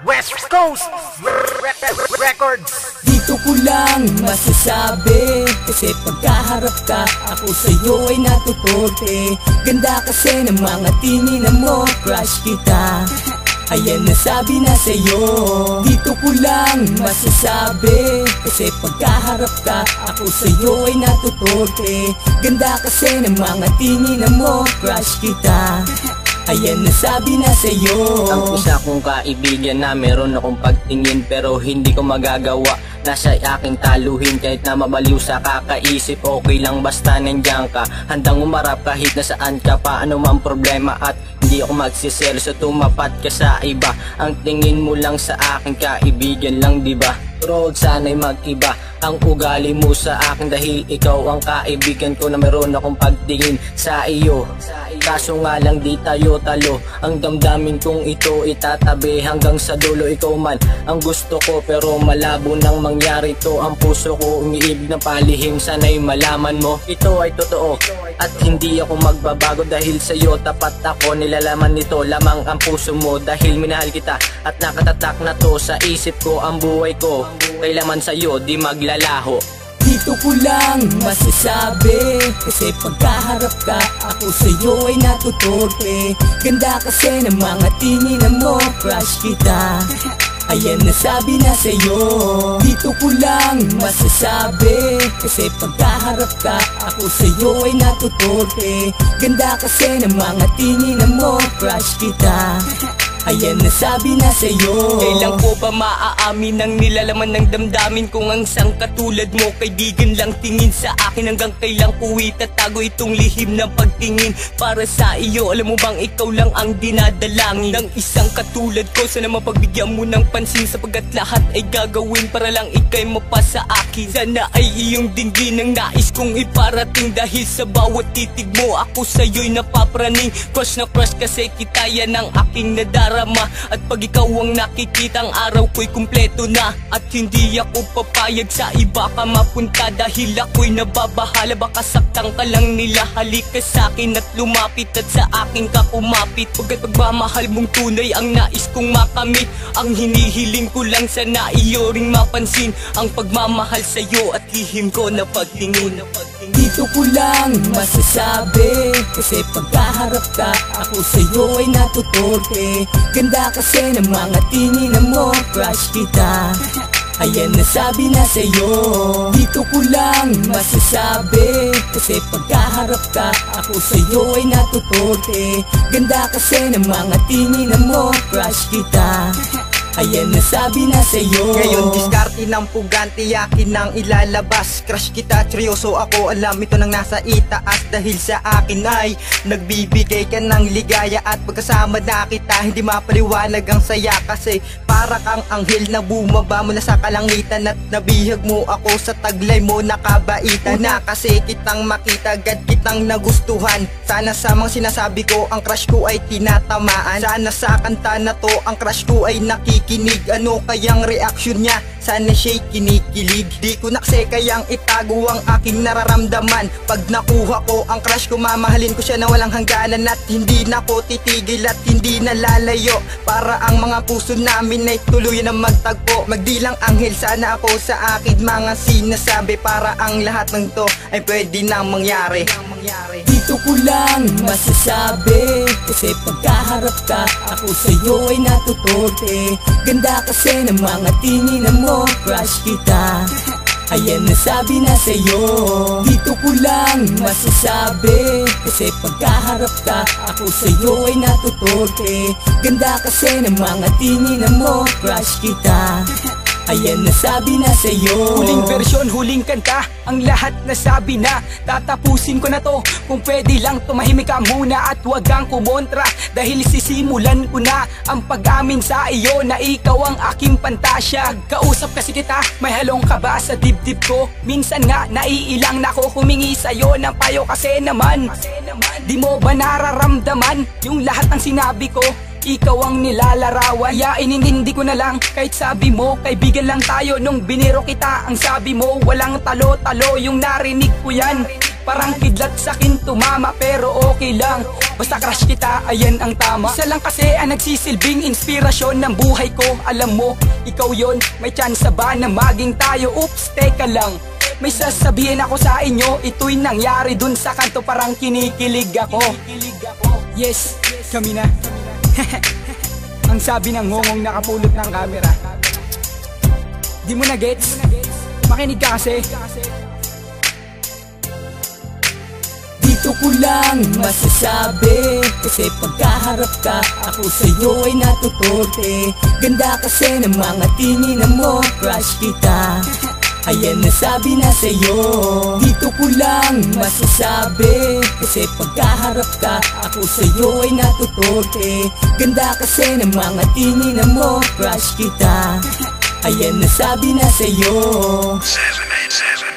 West Coast Records. Dito ko lang masasabi, kasi pagkaharap ka, ako sa'yo ay natutorte. Ganda kasi ng mga tinginan mo, crush kita. Ayan, nasabi na sa'yo. Dito ko lang masasabi, kasi pagkaharap ka, ako sa'yo ay natutorte. Ganda kasi ng mga tinginan mo, crush kita. Ayan, nasabi na sa'yo. Ang isa kong kaibigan na meron akong pagtingin, pero hindi ko magagawa na siya'y aking taluhin. Kahit na mabaliw sa kakaisip, okay lang basta nandiyan ka. Handang umarap kahit na saan ka pa, ano man problema, at hindi ako magsiseryoso tumapat ka sa iba. Ang tingin mo lang sa akin, kaibigan lang, diba? Pero sana'y mag-iba ang ugali mo sa akin, dahil ikaw ang kaibigan ko na meron akong pagtingin sa iyo. Kaso nga lang di tayo talo, ang damdamin kong ito itatabi hanggang sa dulo. Ikaw man ang gusto ko, pero malabo nang mangyari to. Ang puso ko umiibig ng palihim, sana'y malaman mo ito ay totoo at hindi ako magbabago. Dahil sa'yo tapat ako, nilalaman nito lamang ang puso mo. Dahil minahal kita at nakatatak na to sa isip ko ang buhay ko. Kailangan sa'yo di maglalaho. Dito ko lang masasabi, kasi pagkaharap ka, ako sa'yo ay natutorte. Ganda kasi ng mga tinginan mo, crush kita. Ayan, nasabi na sa'yo. Dito ko lang masasabi, kasi pagkaharap ka, ako sa'yo ay natutorte. Ganda kasi ng mga tinginan mo, crush kita. Ayan, nasabi na sa'yo. Kailan ko ba maaamin ang nilalaman ng damdamin kung ang isang katulad mo, kaibigan lang tingin sa akin? Hanggang kailan ko itatago itong lihim ng pagtingin para sa iyo? Alam mo bang ikaw lang ang dinadalangin ng isang katulad ko? Sana mapagbigyan mo ng pansin, sapagkat lahat ay gagawin para lang ika'y mapasa akin. Sana ay iyong dinggin ang nais kong iparating, dahil sa bawat titig mo ako sa'yo'y napapraning. Crush na crush kasi kita, yan ang aking nadarama. At pag ikaw ang nakikita, ang araw ko'y kumpleto na. At hindi ako papayag sa iba ka mapunta, dahil ako'y nababahala. Baka saktang ka lang nila, halika sa'kin at lumapit, at sa akin ka kumapit. Pagkat pagmamahal mong tunay ang nais kong makamit. Ang hinihiling ko lang, sana iyo ring mapansin ang pagmamahal sa'yo at lihim ko na pagtingin. Dito ko lang masasabi, kasi pagkaharap ka, ako sa'yo ay natutorte. Ganda kasi ng mga tinginan mo, crush kita. Ayan, nasabi na sa'yo. Dito ko lang masasabi, kasi pagkaharap ka, ako sa'yo ay natutorte. Ganda kasi ng mga tinginan mo, crush kita. Ayan, nasabi na sa'yo. Ngayon diskarte ng pugante, yakin nang ilalabas. Crush kita, seryoso ako, alam ito nang nasa itaas. Dahil sa akin ay nagbibigay ka ng ligaya, at pagkasama na kita, hindi mapaliwanag ang saya. Kasi para kang anghel na bumaba mula sa kalangitan, at nabihag mo ako sa taglay mo nakabaitan. Na kasi kitang makita, agad kitang nagustuhan. Sana sa mga sinasabi ko, ang crush ko ay tinatamaan. Sana sa kanta na to, ang crush ko ay nakikinig. Ano kayang reaksyon niya? Sana siya'y kinikilig. Di ko na kasi kayang itago ang aking nararamdaman. Pag nakuha ko ang crush ko, mamahalin ko siya na walang hangganan. At hindi na ko titigil at hindi na lalayo, para ang mga puso namin ay tuluyan na magtagpo. Magdilang anghel sana ako sa akin mga sinasabi, para ang lahat ng to ay pwede nang mangyari. Dito ko lang masasabi, kasi pagkaharap ka, ako sa'yo ay natutorte. Ganda kasi ng mga tinginan mo, crush kita. Ayan, nasabi na sa'yo. Dito ko lang masasabi, kasi pagkaharap ka, ako sa'yo ay natutorte. Ganda kasi ng mga tinginan mo, crush kita. Ayan, nasabi na sa'yo. Huling versyon, huling kanta, ang lahat nasabi na. Tatapusin ko na to, kung pwede lang tumahimik ka muna at huwag kang kumontra. Dahil sisimulan ko na ang pag-amin sa iyo na ikaw ang aking pantasya. Kausap kasi kita, may halong ka ba sa dibdib ko? Minsan nga naiilang na ako humingi sa'yo ng payo, kasi naman di mo ba nararamdaman yung lahat ng sinabi ko? Ikaw ang nilalarawan, kaya inintindi ko na lang. Kahit sabi mo, kaibigan lang tayo, nung biniro kita, ang sabi mo, walang talo-talo, yung narinig ko yan. Parang kidlat sa'kin tumama pero okay lang, basta crush kita, ayan ang tama. Isa lang kasi ang nagsisilbing inspirasyon ng buhay ko. Alam mo, ikaw yon, may chance ba na maging tayo? Oops, teka lang, may sasabihin ako sa inyo. Ito'y nangyari dun sa kanto, parang kinikilig ako. Yes, kami na. Ang sabi ng ngongong nakapulot ng camera. Di mo na gets? Makinig ka kasi. Dito ko lang masasabi, kasi pagkaharap ka, ako sa'yo ay natutorte. Ganda kasi ng mga tingin mo, crush kita, ayan nasabi na sa'yo. Dito ko lang masasabi, kasi pagkaharap ka, ako sa'yo ay natutorte. Ganda kasi ng mga tingin mo, crush kita, ayan nasabi na sa'yo. 787